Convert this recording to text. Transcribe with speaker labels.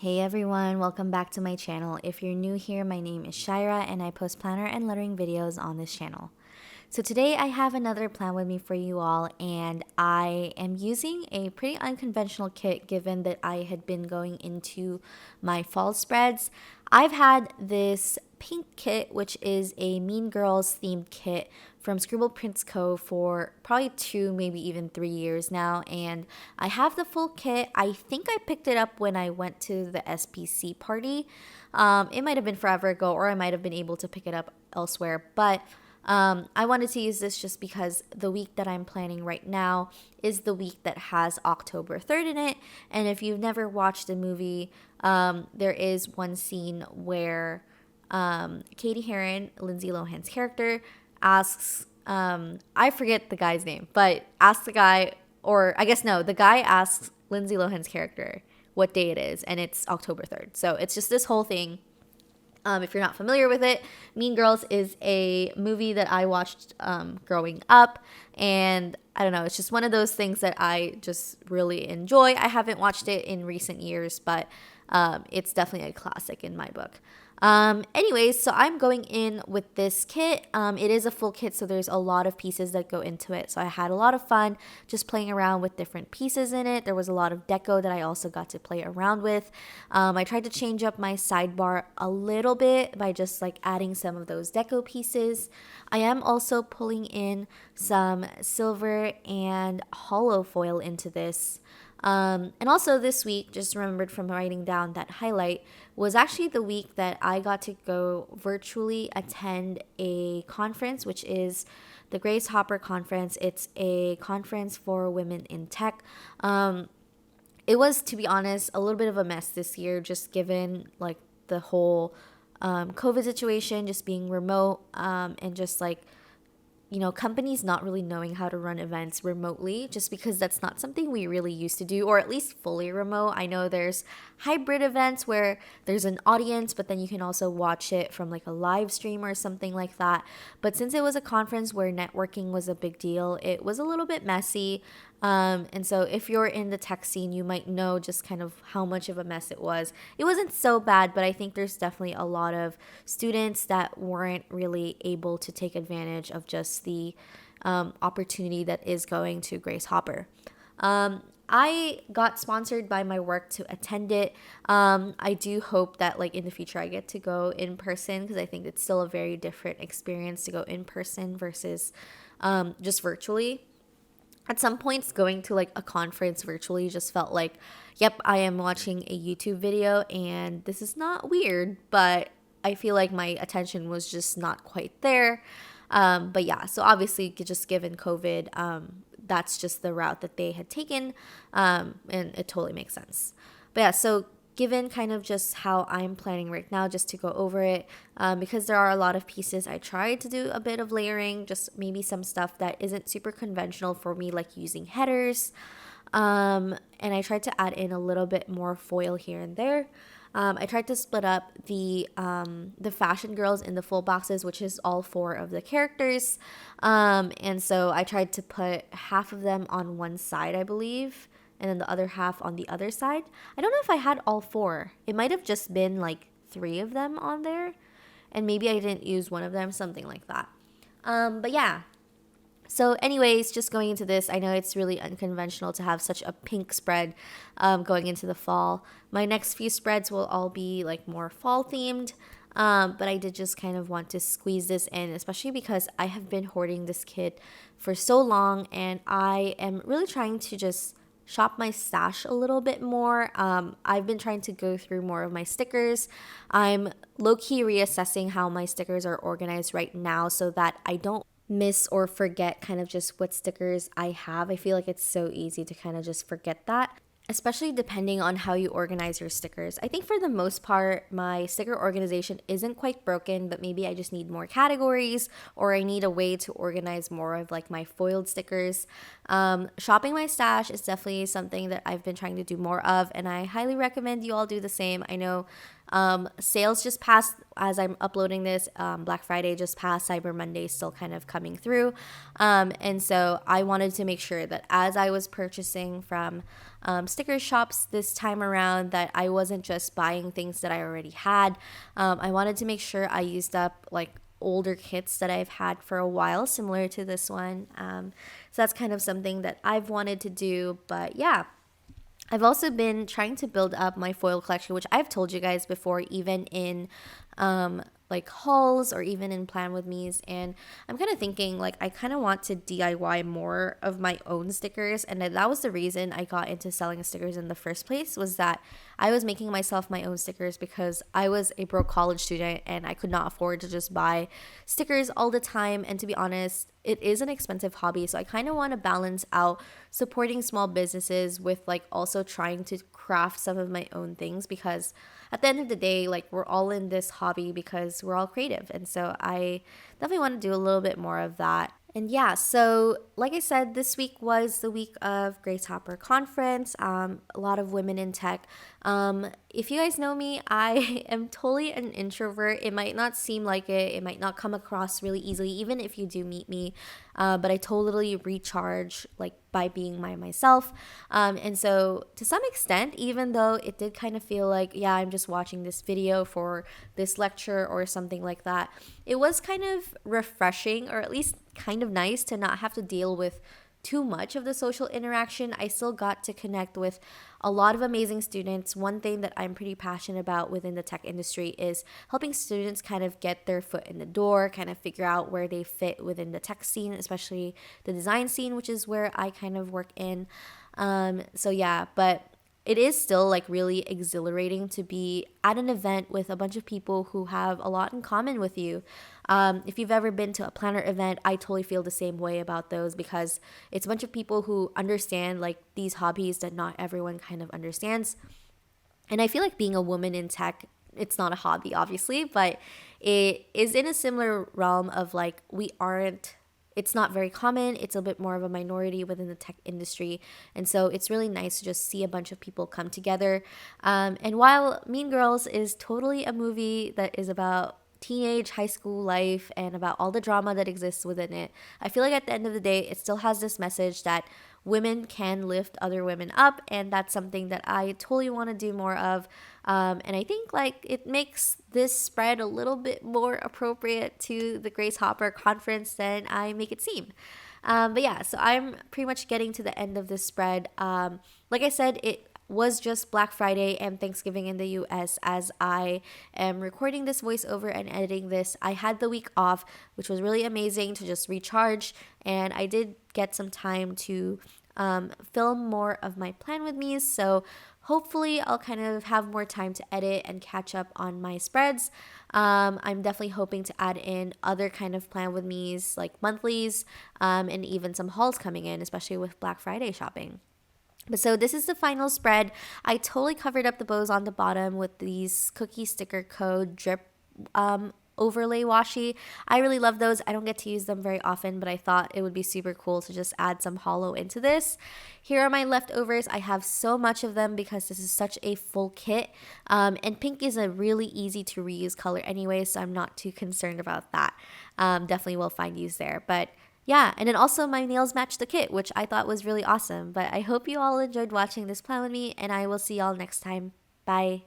Speaker 1: Hey everyone, welcome back to my channel. If you're new here, my name is Shaira and I post planner and lettering videos on this channel. So today I have another plan with me for you all, and I am using a pretty unconventional kit given that I had been going into my fall spreads. I've had this pink kit, which is a Mean Girls themed kit from Scribble Prints Co for probably 2, maybe even 3 years now, and I have the full kit. I think I picked it up when I went to the SPC party. It might have been forever ago, or I might have been able to pick it up elsewhere, but I wanted to use this just because the week that I'm planning right now is the week that has October 3rd in it. And if you've never watched the movie, there is one scene where Katie Heron, Lindsay Lohan's character, asks, I forget the guy's name, but asks the guy, or I guess no, the guy asks Lindsay Lohan's character what day it is, and it's October 3rd. So it's just this whole thing. If you're not familiar with it, Mean Girls is a movie that I watched growing up, and I don't know, it's just one of those things that I just really enjoy. I haven't watched it in recent years, but it's definitely a classic in my book. Anyways, so I'm going in with this kit. It is a full kit, so there's a lot of pieces that go into it. So I had a lot of fun just playing around with different pieces in it. There was a lot of deco that I also got to play around with. I tried to change up my sidebar a little bit by just like adding some of those deco pieces. I am also pulling in some silver and hollow foil into this. And also this week, just remembered from writing down that highlight, was actually the week that I got to go virtually attend a conference, which is the Grace Hopper Conference. It's a conference for women in tech. It was, to be honest, a little bit of a mess this year, just given like the whole COVID situation, just being remote, and just like, you know, companies not really knowing how to run events remotely, just because that's not something we really used to do, or at least fully remote. I know there's hybrid events where there's an audience, but then you can also watch it from like a live stream or something like that. But since it was a conference where networking was a big deal, it was a little bit messy. And so if you're in the tech scene, you might know just kind of how much of a mess it was. It wasn't so bad, but I think there's definitely a lot of students that weren't really able to take advantage of just the opportunity that is going to Grace Hopper. I got sponsored by my work to attend it. I do hope that like in the future I get to go in person, because I think it's still a very different experience to go in person versus just virtually. At some points, going to like a conference virtually just felt like, yep, I am watching a YouTube video, and this is not weird, but I feel like my attention was just not quite there. But yeah, so obviously just given COVID, that's just the route that they had taken, and it totally makes sense. But yeah, so given kind of just how I'm planning right now, just to go over it, because there are a lot of pieces, I tried to do a bit of layering, just maybe some stuff that isn't super conventional for me, like using headers, and I tried to add in a little bit more foil here and there. I tried to split up the fashion girls in the full boxes, which is all 4 of the characters, and so I tried to put half of them on one side, I believe, and then the other half on the other side. I don't know if I had all 4. It might have just been like 3 of them on there, and maybe I didn't use one of them, something like that. But yeah. So anyways, just going into this, I know it's really unconventional to have such a pink spread going into the fall. My next few spreads will all be like more fall themed, but I did just kind of want to squeeze this in, especially because I have been hoarding this kit for so long, and I am really trying to just shop my stash a little bit more. I've been trying to go through more of my stickers. I'm low-key reassessing how my stickers are organized right now so that I don't miss or forget kind of just what stickers I have. I feel like it's so easy to kind of just forget that, especially depending on how you organize your stickers. I think for the most part, my sticker organization isn't quite broken, but maybe I just need more categories, or I need a way to organize more of like my foiled stickers. Shopping my stash is definitely something that I've been trying to do more of, and I highly recommend you all do the same. I know Sales just passed as I'm uploading this. Black Friday just passed. Cyber Monday is still kind of coming through. And so I wanted to make sure that as I was purchasing from sticker shops this time around, that I wasn't just buying things that I already had. I wanted to make sure I used up like older kits that I've had for a while, similar to this one. So that's kind of something that I've wanted to do. But yeah, I've also been trying to build up my foil collection, which I've told you guys before, even in like hauls or even in Plan With Me's. And I'm kind of thinking like I kind of want to DIY more of my own stickers. And that was the reason I got into selling stickers in the first place, was that I was making myself my own stickers because I was a broke college student and I could not afford to just buy stickers all the time. And to be honest, it is an expensive hobby. So I kind of want to balance out supporting small businesses with like also trying to craft some of my own things, because at the end of the day, like we're all in this hobby because we're all creative. And so I definitely want to do a little bit more of that. And yeah, so like I said, this week was the week of Grace Hopper Conference. A lot of women in tech. If you guys know me, I am totally an introvert. It might not seem like it. It might not come across really easily, even if you do meet me. But I totally recharge like by being myself. And so to some extent, even though it did kind of feel like, yeah, I'm just watching this video for this lecture or something like that, it was kind of refreshing, or at least kind of nice, to not have to deal with too much of the social interaction. I still got to connect with a lot of amazing students. One thing that I'm pretty passionate about within the tech industry is helping students kind of get their foot in the door, kind of figure out where they fit within the tech scene, especially the design scene, which is where I kind of work in. So yeah, but it is still like really exhilarating to be at an event with a bunch of people who have a lot in common with you. If you've ever been to a planner event, I totally feel the same way about those, because it's a bunch of people who understand like these hobbies that not everyone kind of understands. And I feel like being a woman in tech, it's not a hobby, obviously, but it is in a similar realm of like it's not very common. It's a bit more of a minority within the tech industry. And so it's really nice to just see a bunch of people come together. And while Mean Girls is totally a movie that is about teenage high school life and about all the drama that exists within it, I feel like at the end of the day, it still has this message that women can lift other women up, and that's something that I totally want to do more of. And I think like it makes this spread a little bit more appropriate to the Grace Hopper conference than I make it seem. But yeah, so I'm pretty much getting to the end of this spread. Like I said, it was just Black Friday and Thanksgiving in the US as I am recording this voiceover and editing this. I had the week off, which was really amazing to just recharge, and I did get some time to film more of my Plan With Me's. So hopefully I'll kind of have more time to edit and catch up on my spreads. I'm definitely hoping to add in other kind of Plan With Me's like monthlies, and even some hauls coming in, especially with Black Friday shopping. But so this is the final spread. I totally covered up the bows on the bottom with these Cookie Sticker Co. drip overlay washi. I really love those. I don't get to use them very often, but I thought it would be super cool to just add some hollow into this. Here are my leftovers. I have so much of them because this is such a full kit. And pink is a really easy to reuse color anyway, so I'm not too concerned about that. Definitely will find use there. But yeah, and then also my nails match the kit, which I thought was really awesome. But I hope you all enjoyed watching this Plan With Me, and I will see y'all next time. Bye.